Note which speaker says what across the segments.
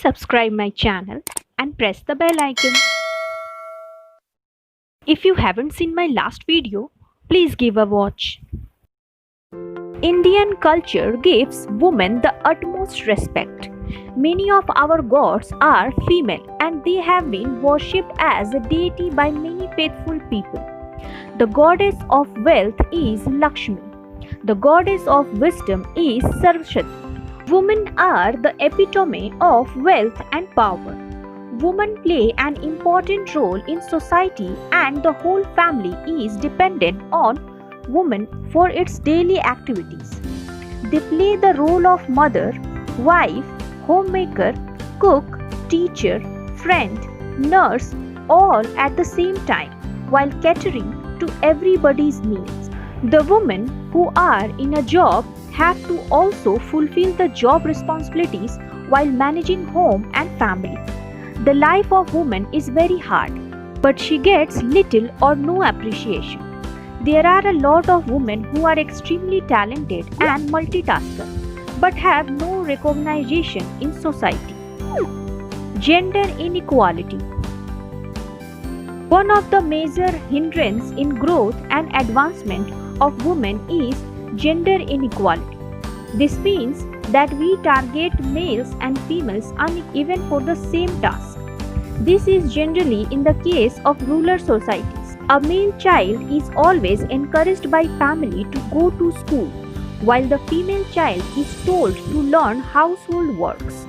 Speaker 1: subscribe my channel and press the bell icon. If you haven't seen my last video, please give a watch. Indian culture gives women the utmost respect. Many of our gods are female and they have been worshipped as a deity by many faithful people. The goddess of wealth is Lakshmi. The goddess of wisdom is Saraswati. Women are the epitome of wealth and power. Women play an important role in society and the whole family is dependent on women for its daily activities. They play the role of mother, wife, homemaker, cook, teacher, friend, nurse, all at the same time while catering to everybody's needs. The women who are in a job have to also fulfill the job responsibilities while managing home and family. The life of woman is very hard, but she gets little or no appreciation. There are a lot of women who are extremely talented and multitasker, but have no recognition in society. Gender inequality. One of the major hindrances in growth and advancement of women is gender inequality. This means that we target males and females uneven for the same task. This is generally in the case of rural societies. A male child is always encouraged by family to go to school, while the female child is told to learn household works.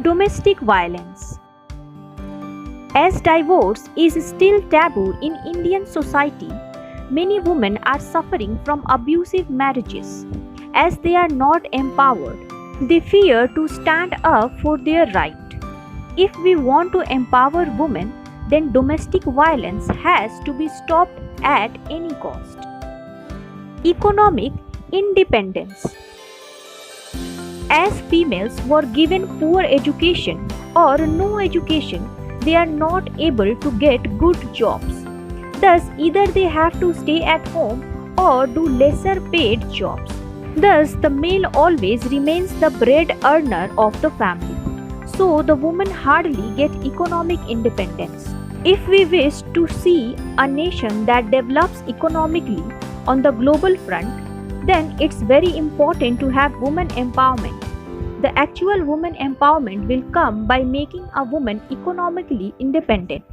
Speaker 1: Domestic violence. As divorce is still taboo in Indian society, many women are suffering from abusive marriages. As they are not empowered, they fear to stand up for their right. If we want to empower women, then domestic violence has to be stopped at any cost. Economic independence. As females were given poor education or no education, they are not able to get good jobs. Thus, either they have to stay at home or do lesser paid jobs. Thus, the male always remains the bread earner of the family. So, the woman hardly gets economic independence. If we wish to see a nation that develops economically on the global front, then it's very important to have women empowerment. The actual woman empowerment will come by making a woman economically independent.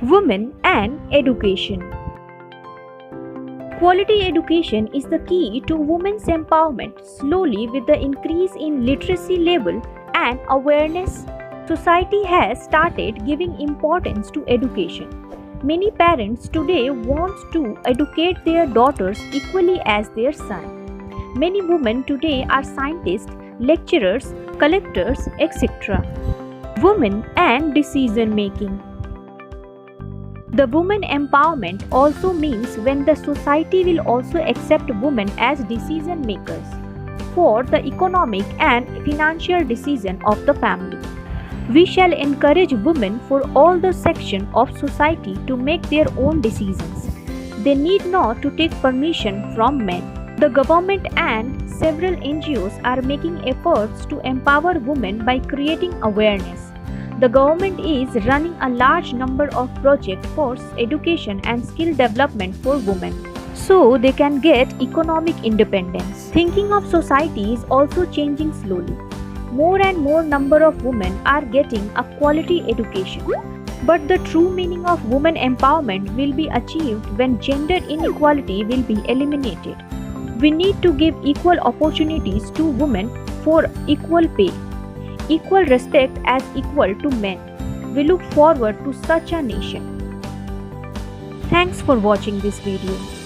Speaker 1: Women and education. Quality education is the key to women's empowerment. Slowly, with the increase in literacy level and awareness, society has started giving importance to education. Many parents today want to educate their daughters equally as their son. Many women today are scientists, lecturers, collectors, etc. Women and decision making. The women empowerment also means when the society will also accept women as decision makers for the economic and financial decision of the family. We shall encourage women for all the section of society to make their own decisions. They need not to take permission from men. The government and several NGOs are making efforts to empower women by creating awareness. The government is running a large number of projects for education and skill development for women, so they can get economic independence. Thinking of society is also changing slowly. More and more number of women are getting a quality education. But the true meaning of women empowerment will be achieved when gender inequality will be eliminated. We need to give equal opportunities to women for equal pay, equal respect as equal to men. We look forward to such a nation. Thanks for watching this video.